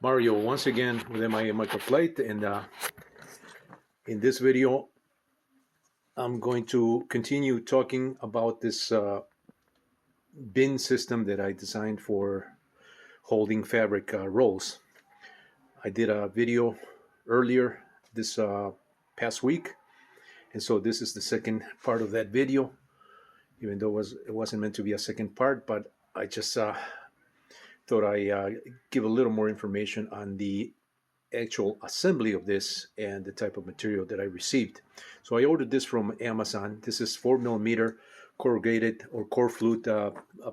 Mario once again with my microplate, and in this video I'm going to continue talking about this bin system that I designed for holding fabric rolls. I did a video earlier this past week, and so this is the second part of that video, even though it wasn't meant to be a second part, but I just thought I give a little more information on the actual assembly of this and the type of material that I received. So I ordered this from Amazon. This is 4mm corrugated or core flute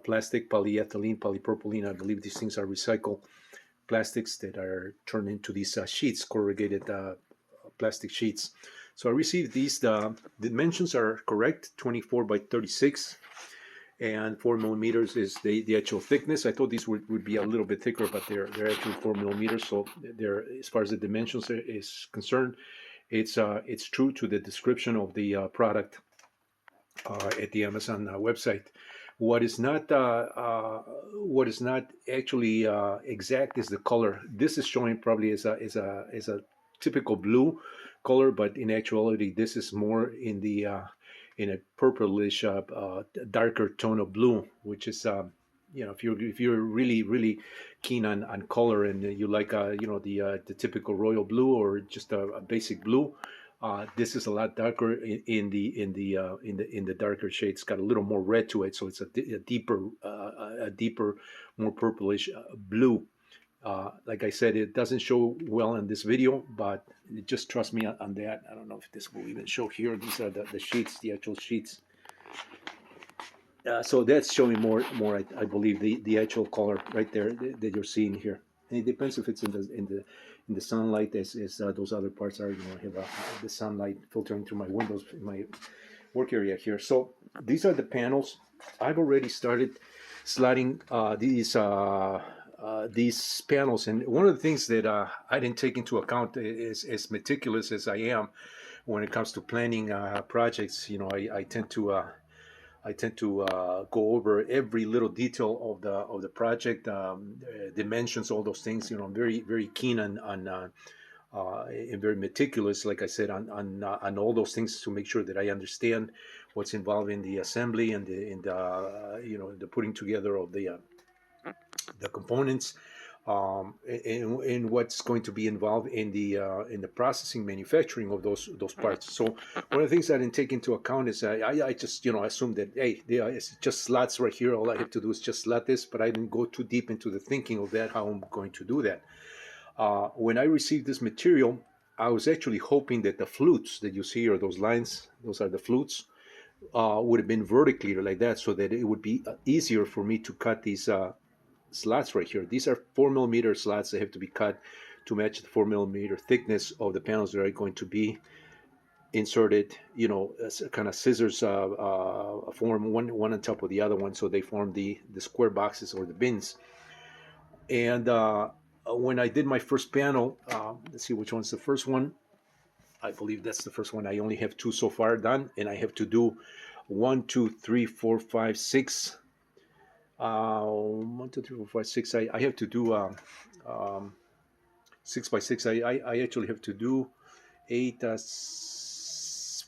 plastic, polyethylene, polypropylene. I believe these things are recycled plastics that are turned into these sheets, corrugated plastic sheets. So I received these. The dimensions are correct, 24 by 36. And 4mm is the actual thickness. I thought these would be a little bit thicker, but they're actually 4mm. So they're, as far as the dimensions is concerned, it's true to the description of the product at the Amazon website. What is not actually exact is the color. This is showing probably as a typical blue color, but in actuality, this is more in the in a purplish, darker tone of blue, which is, if you're really keen on color and you like, the typical royal blue or just a basic blue, this is a lot darker in the darker shade. It's got a little more red to it, so it's a deeper, more purplish blue. Like I said, it doesn't show well in this video, but just trust me on that. I don't know if this will even show here. These are the sheets, the actual sheets. So that's showing more. I believe the actual color right there that you're seeing here. And it depends if it's in the sunlight as those other parts are. I have the sunlight filtering through my windows in my work area here. So these are the panels. I've already started sliding these panels, and one of the things that I didn't take into account is, as meticulous as I am when it comes to planning projects. I tend to go over every little detail of the project, dimensions, all those things. I'm very keen on and very meticulous, like I said, on all those things to make sure that I understand what's involved in the assembly and the putting together of the components, and what's going to be involved in the processing, manufacturing of those parts. So one of the things I didn't take into account is I just assumed that, hey, it's just slots right here. All I have to do is just slot this, but I didn't go too deep into the thinking of that, how I'm going to do that. When I received this material, I was actually hoping that the flutes that you see, or those lines, those are the flutes, would have been vertically like that, so that it would be easier for me to cut these slots right here. These are 4mm slots. They have to be cut to match the 4mm thickness of the panels that are going to be inserted, as kind of scissors form one on top of the other one, so they form the square boxes or the bins. And when I did my first panel, let's see which one's the first one. I believe that's the first one. I only have 2 so far done, and I have to do 1, 2, 3, 4, 5, 6. 1, 2, 3, 4, 5, 6. I have to do 6 by 6. I actually have to do 8,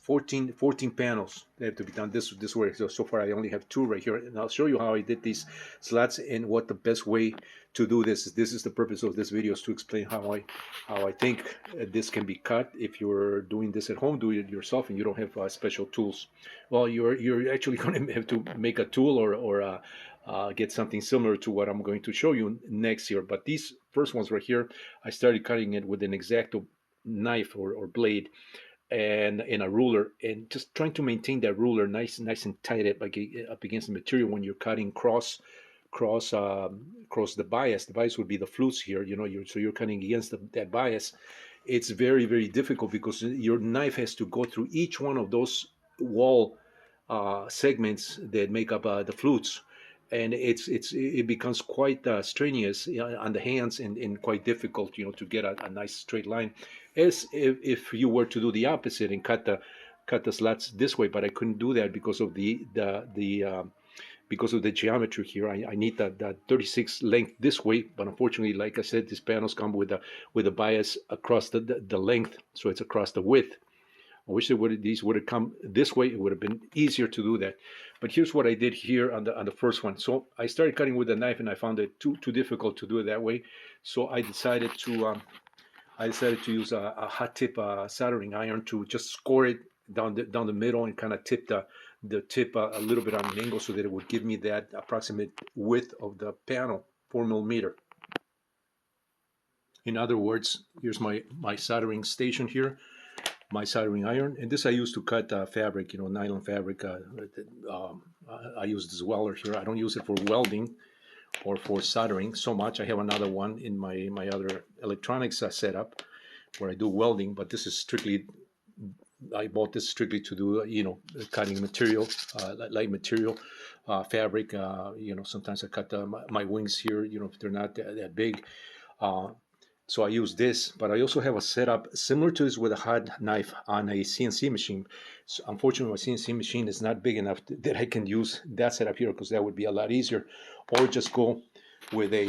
14 panels. They have to be done this way. So far I only have 2 right here, and I'll show you how I did these slots and what the best way to do this is. This is the purpose of this video, is to explain how I think this can be cut. If you're doing this at home, do it yourself, and you don't have special tools. Well, you're actually going to have to make a tool or get something similar to what I'm going to show you next here. But these first ones right here, I started cutting it with an X-Acto knife or blade and in a ruler, and just trying to maintain that ruler nice and tight up against the material when you're cutting cross the bias. The bias would be the flutes here. So you're cutting against that bias. It's very difficult because your knife has to go through each one of those wall segments that make up the flutes, and it becomes quite strenuous on the hands, and quite difficult, to get a nice straight line, as if you were to do the opposite and cut the slots this way. But I couldn't do that because of the because of the geometry here. I need that 36 length this way, but unfortunately, like I said, these panels come with a bias across the length, so it's across the width. I wish these would have come this way. It would have been easier to do that. But here's what I did here on the first one. So I started cutting with a knife, and I found it too difficult to do it that way. So I decided to use a hot tip soldering iron to just score it down the middle and kind of tip the tip a little bit on an angle so that it would give me that approximate width of the panel, 4 millimeter. In other words, here's my soldering station here, my soldering iron, and this I use to cut fabric, nylon fabric. I use this welder here. I don't use it for welding or for soldering so much. I have another one in my other electronics setup where I do welding, but this is strictly, I bought this strictly to do, cutting material, light material, fabric. Sometimes I cut my wings here, if they're not that big. So I use this, but I also have a setup similar to this with a hot knife on a CNC machine. So unfortunately, my CNC machine is not big enough that I can use that setup here, because that would be a lot easier. Or just go with a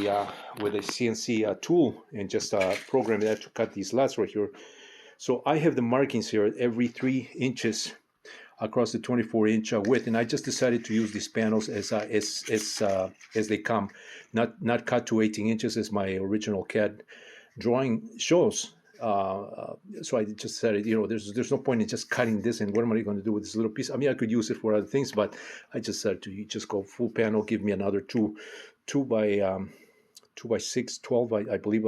CNC tool and just program that to cut these slots right here. So I have the markings here every 3 inches across the 24-inch width, and I just decided to use these panels as they come, not cut to 18 inches as my original CAD drawing shows. So I just decided, there's no point in just cutting this, and what am I going to do with this little piece? I mean, I could use it for other things, but I just decided to just go full panel, give me another two by 6, 12, I believe,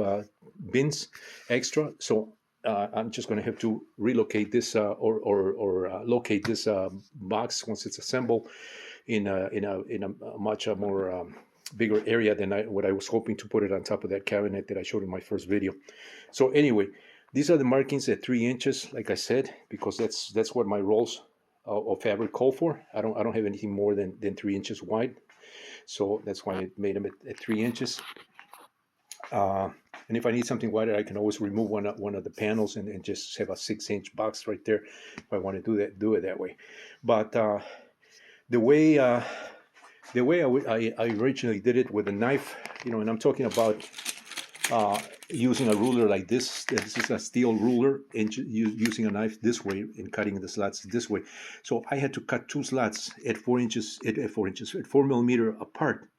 bins extra. So I'm just going to have to relocate this or locate this box once it's assembled in a much more bigger area than what I was hoping to put it on top of that cabinet that I showed in my first video. So anyway, these are the markings at 3 inches, like I said, because that's what my rolls of fabric call for. I don't have anything more than 3 inches wide, so that's why I made them at 3 inches. And if I need something wider, I can always remove one of the panels and just have a 6-inch box right there if I want to do it that way. But the way I originally did it with a knife, and I'm talking about using a ruler like this. This is a steel ruler, and using a knife this way and cutting the slots this way. So I had to cut 2 slots at 4 millimeter apart.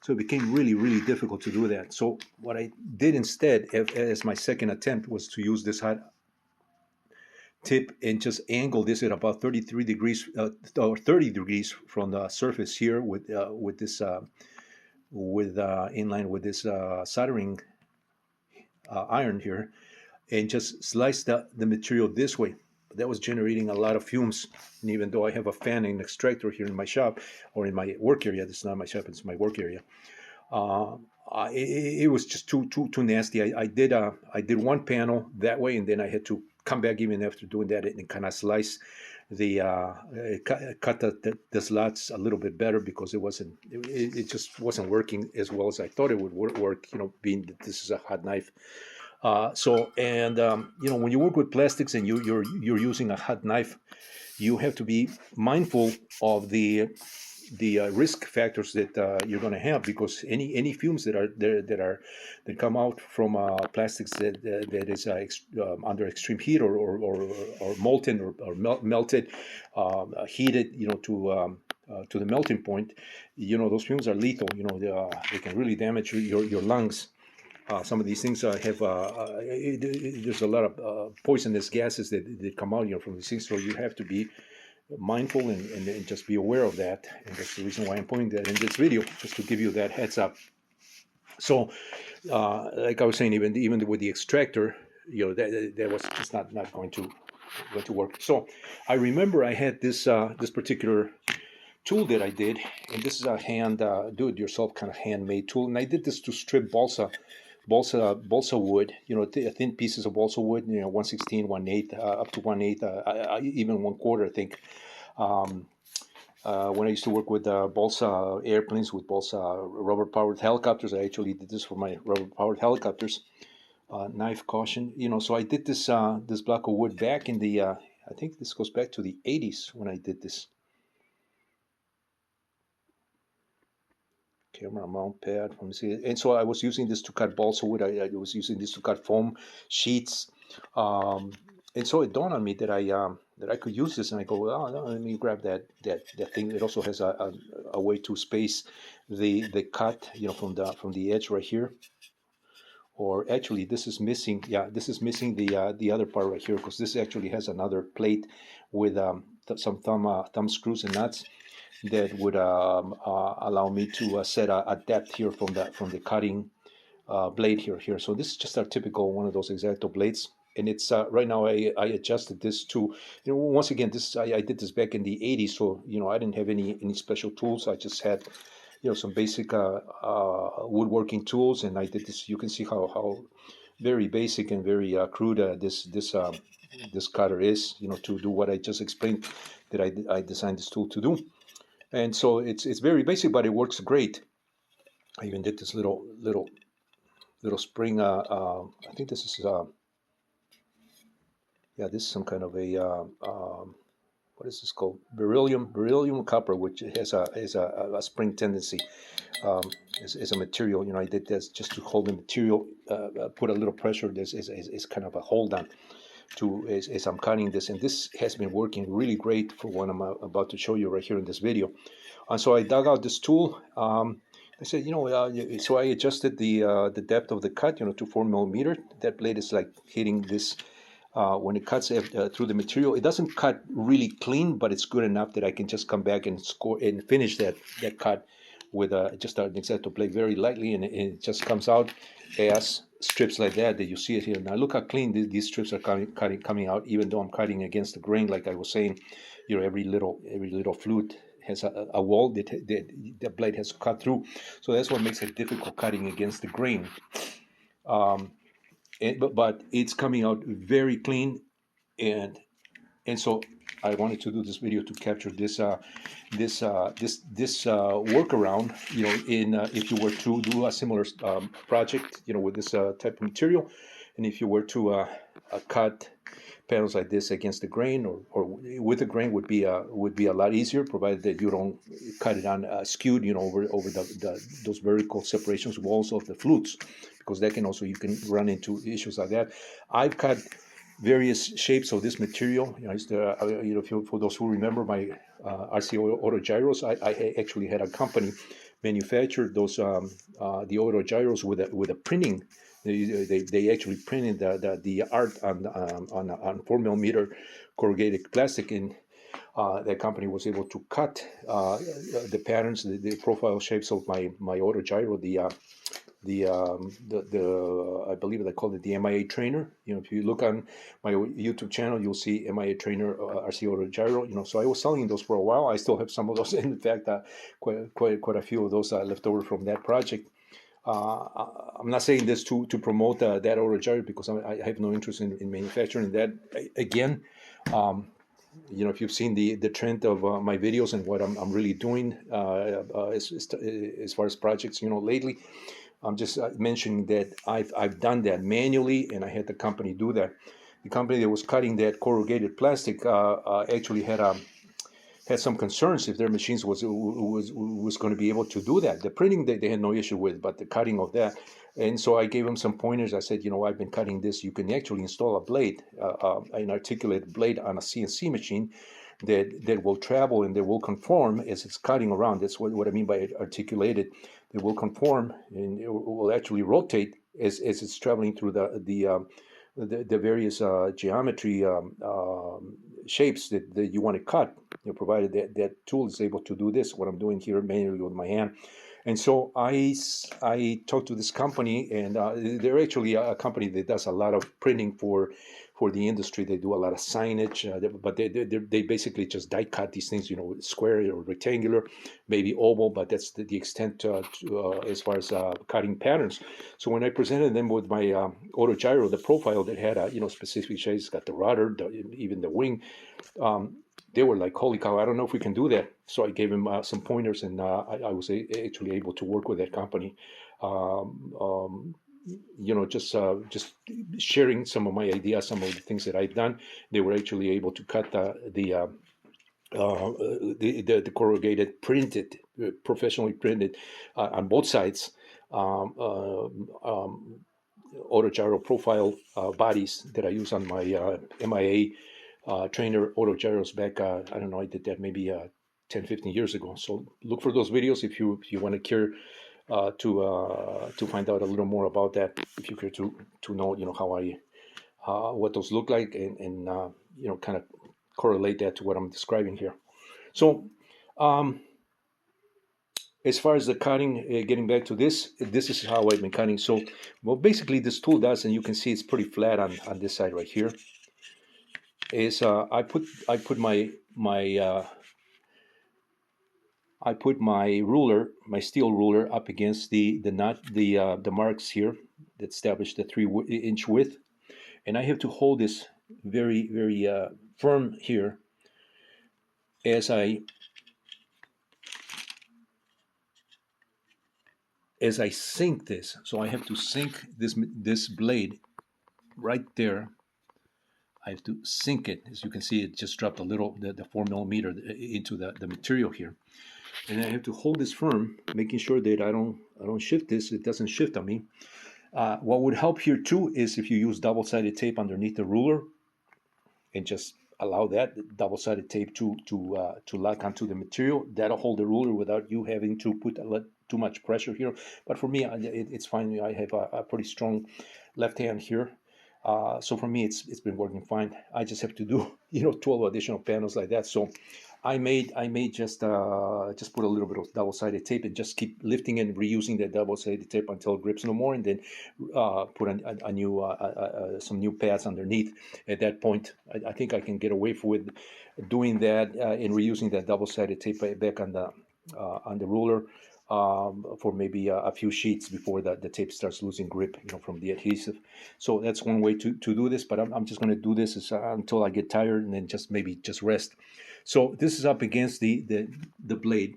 So it became really, really difficult to do that. So what I did instead, as my second attempt, was to use this hot tip and just angle this at about 33 degrees or 30 degrees from the surface here with this in line with this soldering iron here, and just slice the material this way. That was generating a lot of fumes, and even though I have a fan and extractor here in my shop or in my work area, this is not my shop, it's my work area. It was just too nasty. I did one panel that way, and then I had to come back even after doing that and kind of slice cut the slots a little bit better, because it just wasn't working as well as I thought it would work. Being that this is a hot knife. When you work with plastics and you're using a hot knife, you have to be mindful of the risk factors that you're going to have, because any fumes that come out from plastics that is under extreme heat or molten or melted, heated, to the melting point, those fumes are lethal. They can really damage your lungs. Some of these things have there's a lot of poisonous gases that come out from these things, so you have to be mindful and just be aware of that. And that's the reason why I'm pointing that in this video, just to give you that heads up. So like I was saying, even with the extractor, that was just not going to work. So I remember I had this particular tool that I did, and this is a hand do-it-yourself kind of handmade tool, and I did this to strip balsa wood, thin pieces of balsa wood, 1/16, 1/8, up to 1/8, even 1/4, I think. When I used to work with balsa airplanes, with balsa rubber-powered helicopters, I actually did this for my rubber-powered helicopters. Knife caution, so I did this block of wood back in the, I think this goes back to the 80s when I did this. camera mount pad. Let me see. And so I was using this to cut balsa wood. I was using this to cut foam sheets. Um, and so it dawned on me that I could use this, and I go, well, no, let me grab that thing. It also has a way to space the cut, from the edge right here. Or actually, this is missing. Yeah, this is missing the other part right here, because this actually has another plate with some thumb screws and nuts that would allow me to set a depth here from the cutting blade here. So this is just a typical one of those X-Acto blades, and it's right now I adjusted this to, once again, this I did this back in the '80s, so I didn't have any special tools. I just had some basic woodworking tools, and I did this. You can see how very basic and very crude this cutter is, to do what I just explained that I designed this tool to do. And so it's very basic, but it works great. I even did this little spring. I think this is this is some kind of a what is this called? Beryllium copper, which has a spring tendency. Is a material. I did this just to hold the material, put a little pressure. This is kind of a hold on to as I'm cutting this, and this has been working really great for what I'm about to show you right here in this video. And so I dug out this tool. I said, so I adjusted the depth of the cut, to 4 millimeter. That blade is like hitting this when it cuts through the material. It doesn't cut really clean, but it's good enough that I can just come back and score and finish that cut with just an X-Acto blade very lightly, and it just comes out as strips like that you see it here. Now look how clean these strips are coming out, even though I'm cutting against the grain, like I was saying. Every little flute has a wall that the blade has cut through, so that's what makes it difficult cutting against the grain. But it's coming out very clean, and so I wanted to do this video to capture this workaround. If you were to do a similar project, with this type of material, and if you were to cut panels like this against the grain or with the grain would be a lot easier, provided that you don't cut it on skewed, over those vertical separations walls of the flutes, because that can also, you can run into issues like that. I've cut various shapes of this material. For those who remember my RC auto gyros, I actually had a company manufacture those the auto gyros with a printing. They actually printed the art on 4 millimeter corrugated plastic, and that company was able to cut the patterns, the profile shapes of my auto gyro, the I believe they called it the MIA trainer. If you look on my YouTube channel, you'll see MIA trainer RC auto gyro. So I was selling those for a while. I still have some of those. In fact, quite a few of those left over from that project. I'm not saying this to promote that auto gyro, because I have no interest in manufacturing that. Again, if you've seen the trend of my videos and what I'm really doing as far as projects, lately, I'm just mentioning that I've done that manually, and I had the company do that. The company that was cutting that corrugated plastic actually had some concerns if their machines was going to be able to do that. The printing they had no issue with, but the cutting of that. And so I gave them some pointers. I said, I've been cutting this. You can actually install a blade, an articulated blade on a CNC machine that will travel and that will conform as it's cutting around. That's what I mean by articulated. It will conform and it will actually rotate as it's traveling through the various geometry shapes that you want to cut, provided that tool is able to do this, what I'm doing here manually with my hand. And so I talked to this company, and they're actually a company that does a lot of printing for the industry. They do a lot of signage, but they basically just die cut these things, square or rectangular, maybe oval, but that's the extent as far as cutting patterns. So when I presented them with my auto gyro, the profile that had specific shapes, got the rudder, even the wing, they were like, holy cow, I don't know if we can do that. So I gave them some pointers, and I was actually able to work with that company. Just sharing some of my ideas, some of the things that I've done. They were actually able to cut the the corrugated printed, professionally printed on both sides, um, uh, um, autogyro profile bodies that I use on my MIA trainer autogyros back. I don't know, I did that maybe 10, 15 years ago. So look for those videos if you want to care to find out a little more about that. If you care to know, how I what those look like, and kind of correlate that to what I'm describing here. So, um, as far as the cutting, getting back to this is how I've been cutting. So, well, basically, this tool does, and you can see it's pretty flat on this side right here. Is I put my ruler, my steel ruler, up against the marks here that establish the 3-inch width, and I have to hold this very very firm here as I sink this. So I have to sink this blade right there. I have to sink it. As you can see, it just dropped a little, the 4 millimeter into the material here. And I have to hold this firm, making sure that I don't shift this. It doesn't shift on me. What would help here too is if you use double-sided tape underneath the ruler and just allow that double-sided tape to lock onto the material. That'll hold the ruler without you having to put too much pressure here. But for me, it's fine. I have a pretty strong left hand here. So for me, it's been working fine. I just have to do 12 additional panels like that. So I made just put a little bit of double-sided tape and just keep lifting and reusing that double-sided tape until it grips no more, and then put a new some new pads underneath. At that point, I think I can get away with doing that and reusing that double-sided tape back on the ruler for maybe a few sheets before the tape starts losing grip, from the adhesive. So that's one way to do this, but I'm just going to do this until I get tired, and then just rest. So this is up against the blade,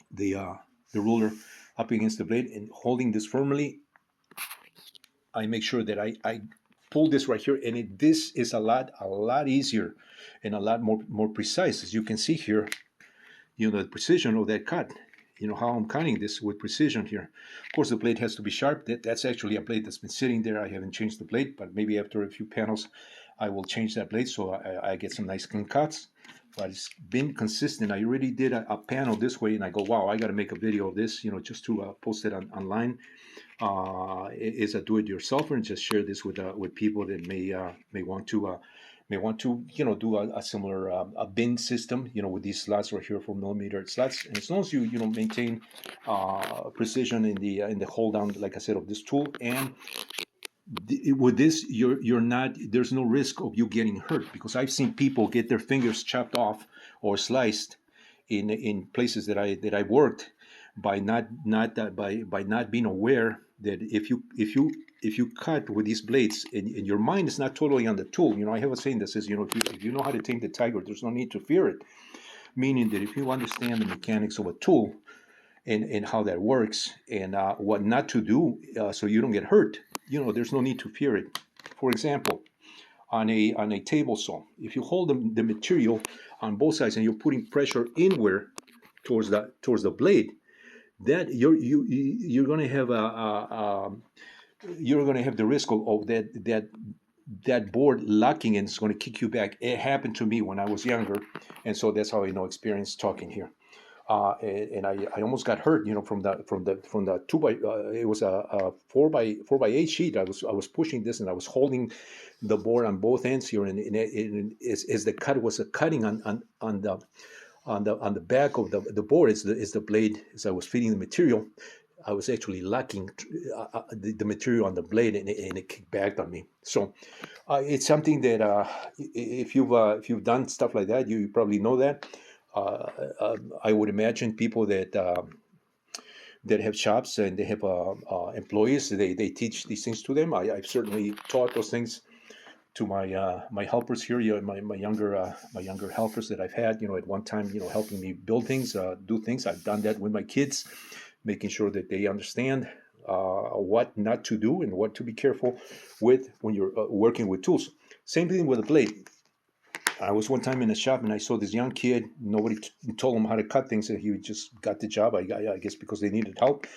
the ruler up against the blade, and holding this firmly. I make sure that I pull this right here, and this is a lot easier and a lot more precise. As you can see here, the precision of that cut. How I'm cutting this with precision here. Of course, the blade has to be sharp. That's actually a blade that's been sitting there. I haven't changed the blade, but maybe after a few panels, I will change that blade so I get some nice clean cuts. But it's been consistent. I already did a panel this way, and I go, wow, I got to make a video of this, just to post it online. Is a do-it-yourselfer, and just share this with people that may want to do a similar a bin system, with these slots right here, 4 millimeter slots. And as long as you maintain precision in the hold down, like I said, of this tool, and with this, you're not, there's no risk of you getting hurt, because I've seen people get their fingers chopped off or sliced in places that I worked by not being aware that if you cut with these blades, and your mind is not totally on the tool. I have a saying that says, if you know how to tame the tiger, there's no need to fear it. Meaning that if you understand the mechanics of a tool and how that works, and what not to do, so you don't get hurt, there's no need to fear it. For example, on a table saw, if you hold the material on both sides and you're putting pressure inward towards the blade, that you're going to have you're going to have the risk of that board locking, and it's going to kick you back. It happened to me when I was younger, and so that's how I know experience talking here. And I almost got hurt, from the 2 by it was a 4 by 8 sheet. I was pushing this, and I was holding the board on both ends here, and as the cut was cutting on the back of the board, is the blade. As I was feeding the material, I was actually locking the material on the blade, and it kicked back on me. So it's something that if you've done stuff like that, you probably know that. I would imagine people that have shops and they have employees, they teach these things to them. I've certainly taught those things to my helpers here, my younger helpers that I've had, at one time, helping me build things, do things. I've done that with my kids, making sure that they understand what not to do and what to be careful with when you're working with tools. Same thing with a blade. I was one time in a shop and I saw this young kid. Nobody told him how to cut things, and he just got the job. I guess because they needed help.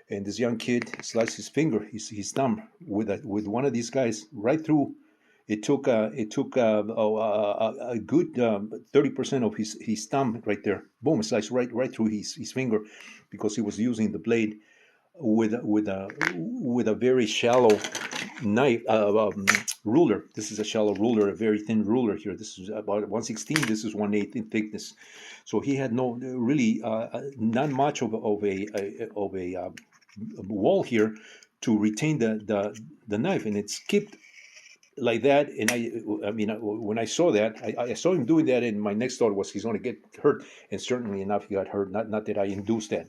And this young kid sliced his finger, his thumb, with one of these guys right through. It took a good 30% of his thumb right there. Boom, sliced right through his finger, because he was using the blade with a very shallow knife ruler. This is a shallow ruler, a very thin ruler here. This is about 1/16. This is 1/8 in thickness. So he had no really not much of a wall here to retain the knife, and it's kept like that. And I mean, when I saw that, I saw him doing that, and my next thought was he's going to get hurt. And certainly enough, he got hurt. Not that I induced that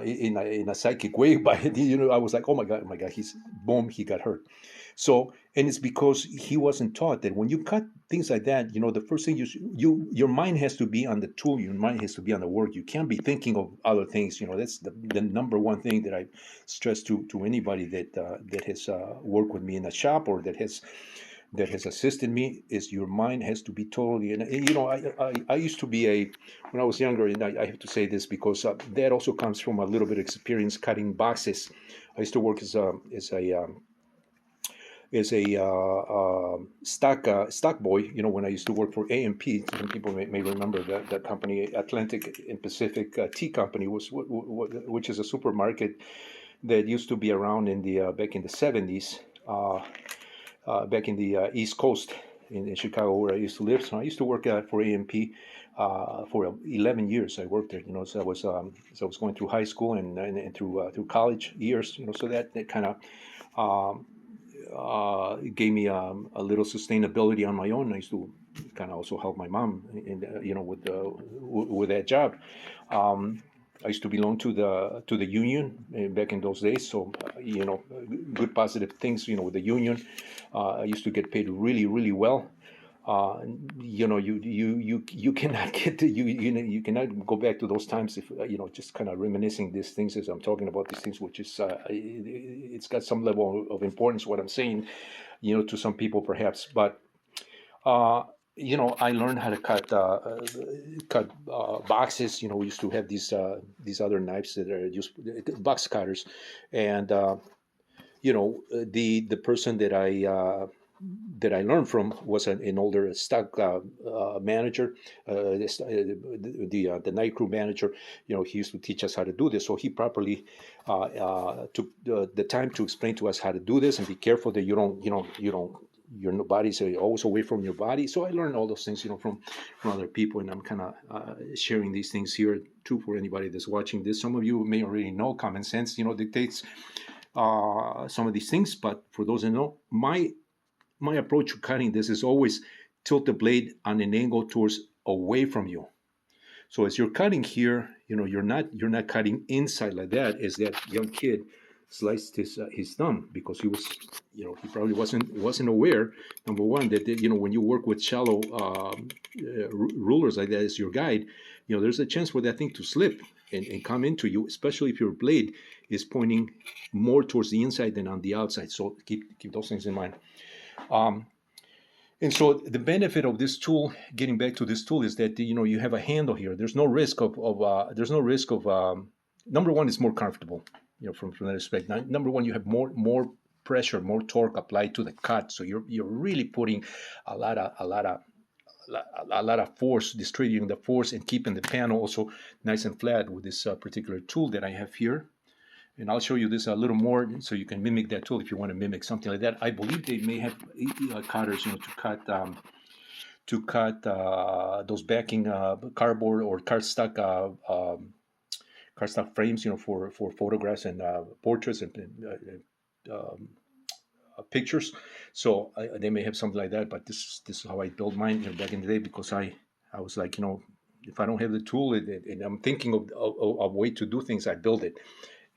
in a psychic way, but I was like, oh my god, he's boom, he got hurt. So, and it's because he wasn't taught that when you cut things like that, the first thing your mind has to be on the tool, your mind has to be on the work. You can't be thinking of other things. That's the number one thing that I stress to anybody that has worked with me in a shop, or that has assisted me, is your mind has to be totally. And I used to be when I was younger, and I have to say this because that also comes from a little bit of experience cutting boxes. I used to work as a stock boy, when I used to work for AMP. Some people may remember that company, Atlantic and Pacific Tea Company, which is a supermarket that used to be around back in the 70s, back in the East Coast in Chicago, where I used to live. So I used to work for AMP for 11 years. I worked there, so I was going through high school and through college years, so that kind of it gave me a little sustainability on my own. I used to kind of also help my mom, with that job. I used to belong to the union back in those days, so good positive things. With the union, I used to get paid really, really well. You cannot you cannot go back to those times if just kind of reminiscing these things as I'm talking about these things, which is it's got some level of importance what I'm saying, to some people perhaps, but uh, I learned how to cut boxes. We used to have these other knives that are just box cutters, and the person that I learned from was an older stock manager, the night crew manager. He used to teach us how to do this. So he properly took the time to explain to us how to do this, and be careful that your body's always away from your body. So I learned all those things, from other people, and I'm kind of sharing these things here too for anybody that's watching this. Some of you may already know common sense, dictates some of these things, but for those that know, my approach to cutting this is always tilt the blade on an angle towards away from you. So as you're cutting here, you're not cutting inside like that, as that young kid sliced his thumb, because he probably wasn't aware. Number one, that when you work with shallow rulers like that as your guide, there's a chance for that thing to slip and come into you, especially if your blade is pointing more towards the inside than on the outside. So keep those things in mind. And so the benefit of this tool, getting back to this tool, is that you have a handle here. There's no risk of number one, it's more comfortable, from that aspect. Number one, you have more pressure, more torque applied to the cut, so you're really putting a lot of force, distributing the force, and keeping the panel also nice and flat with this particular tool that I have here. And I'll show you this a little more so you can mimic that tool if you want to mimic something like that. I believe they may have cutters, to cut those backing cardboard or cardstock frames, for photographs and portraits and pictures. So they may have something like that. But this is how I built mine back in the day, because I was like, if I don't have the tool and I'm thinking of a way to do things, I build it.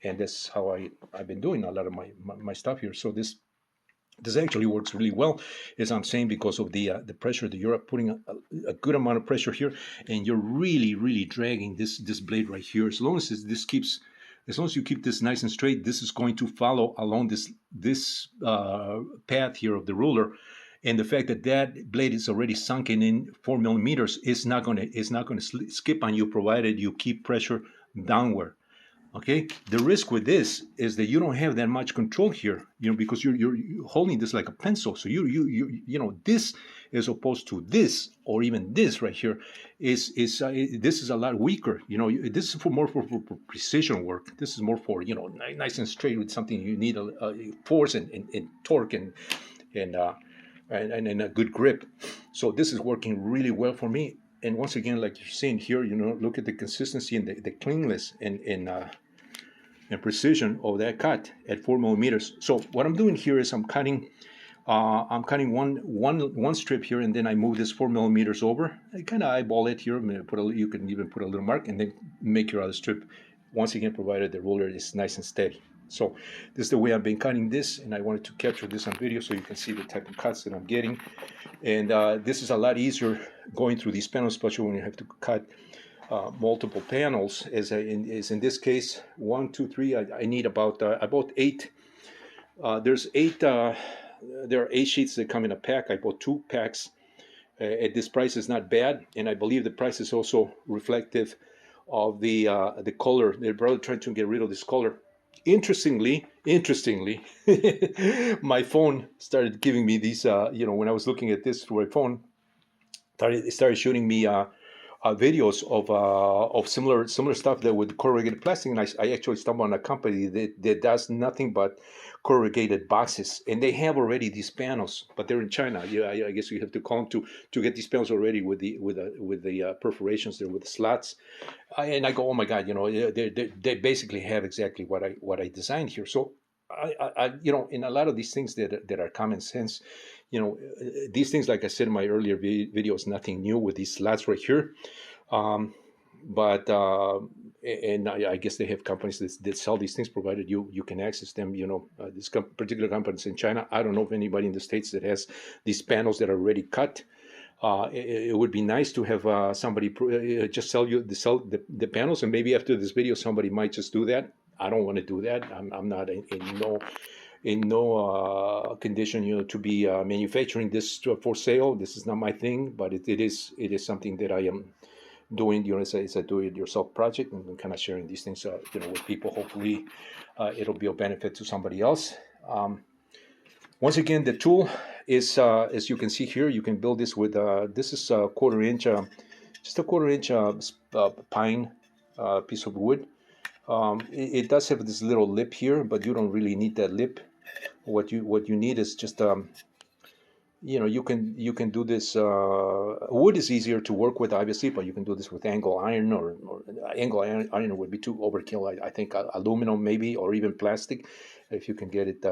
And that's how I've been doing a lot of my stuff here. So this actually works really well, as I'm saying, because of the pressure that you're putting a good amount of pressure here, and you're really, really dragging this blade right here. As long as you keep this nice and straight, this is going to follow along this path here of the ruler, and the fact that that blade is already sunken in 4 millimeters is not going to skip on you, provided you keep pressure downward. Okay, the risk with this is that you don't have that much control here, because you're holding this like a pencil. So this, as opposed to this or even this right here, this is a lot weaker. This is for precision work. This is more for nice and straight with something you need a force and torque and uh, and a good grip. So this is working really well for me. And once again, like you're seeing here, look at the consistency and the cleanliness and precision of that cut at 4 millimeters. So what I'm doing here is I'm cutting one strip here, and then I move this 4 millimeters over. I kind of eyeball it here. You can even put a little mark, and then make your other strip. Once again, provided the roller is nice and steady. So this is the way I've been cutting this, and I wanted to capture this on video so you can see the type of cuts that I'm getting. And this is a lot easier going through these panels, especially when you have to cut multiple panels, as in this case, 1, 2, 3. I need about 8. There's 8. There are 8 sheets that come in a pack. I bought 2 packs. At this price is not bad, and I believe the price is also reflective of the color. They're probably trying to get rid of this color. Interestingly, my phone started giving me these. When I was looking at this through my phone, it started shooting me videos of similar stuff that with corrugated plastic, and I actually stumbled on a company that does nothing but corrugated boxes, and they have already these panels, but they're in China. Yeah, I guess you have to call them to get these panels already with the perforations there with the slots. And I go, oh my God, they basically have exactly what I designed here. So I in a lot of these things that are common sense, these things, like I said in my earlier videos, nothing new with these slots right here. But and I guess they have companies that sell these things, provided you can access them. This particular companies in China. I don't know of anybody in the States that has these panels that are already cut. It would be nice to have somebody just sell the panels, and maybe after this video somebody might just do that. I don't want to do that. I'm not in no condition to be manufacturing this for sale. This is not my thing, but it is something that I am doing. It's a do-it-yourself project, and I'm kind of sharing these things with people. Hopefully it'll be of benefit to somebody else. Once again, the tool is, as you can see here, you can build this with, this is a quarter-inch, just a quarter-inch pine piece of wood. It does have this little lip here, but you don't really need that lip. What you need is just, you can do this. Wood is easier to work with, obviously, but you can do this with angle iron, or angle iron would be too overkill. I think aluminum maybe, or even plastic, if you can get it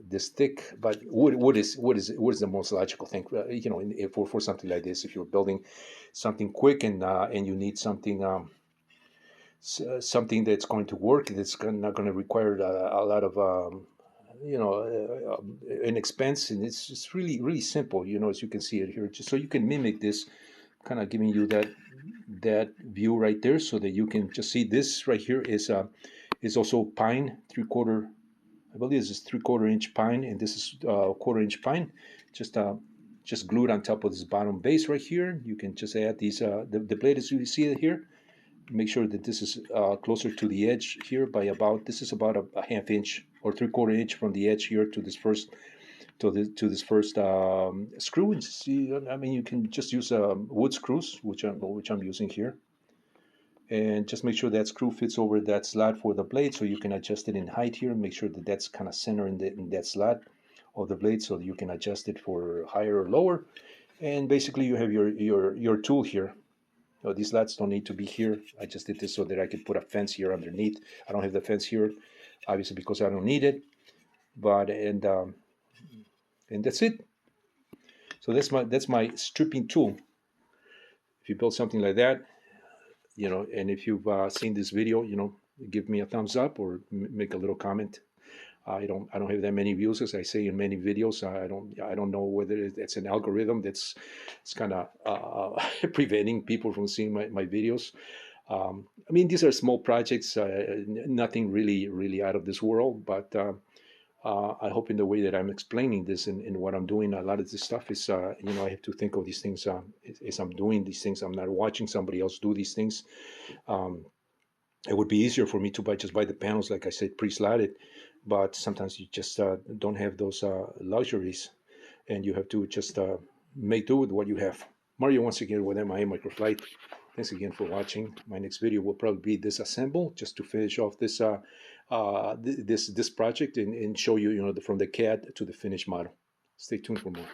this thick. But wood is the most logical thing. For something like this, if you're building something quick and you need something something that's going to work, that's not going to require a lot of an expense, and it's just really simple. As you can see it here, just so you can mimic this, kind of giving you that view right there, so that you can just see this right here is also pine, 3/4. I believe this is 3/4 inch pine, and this is 1/4 inch pine. Just glued on top of this bottom base right here. You can just add these. The blade, as you see it here, make sure that this is closer to the edge here by about, this is about a 1/2 inch or 3/4 inch from the edge here to this first screw. And see, I mean, you can just use wood screws, which I'm using here, and just make sure that screw fits over that slot for the blade, so you can adjust it in height here. Make sure that that's kind of center in that slot of the blade, so that you can adjust it for higher or lower. And basically you have your tool here. These slats don't need to be here. I just did this so that I could put a fence here underneath. I don't have the fence here, obviously, because I don't need it. But and that's it. So that's my stripping tool. If you build something like that, and if you've seen this video, give me a thumbs up or make a little comment. I don't have that many views, as I say in many videos. I don't know whether it's an algorithm it's kind of preventing people from seeing my videos. I mean, these are small projects, nothing really out of this world, but I hope in the way that I'm explaining this and what I'm doing, a lot of this stuff is, I have to think of these things as I'm doing these things. I'm not watching somebody else do these things. Um, it would be easier for me to buy the panels, like I said, pre-slatted, but sometimes you just don't have those luxuries, and you have to just make do with what you have. Mario, once again with MIA Microflight. Thanks again for watching. My next video will probably be disassemble, just to finish off this this project and show you, from the CAD to the finished model. Stay tuned for more.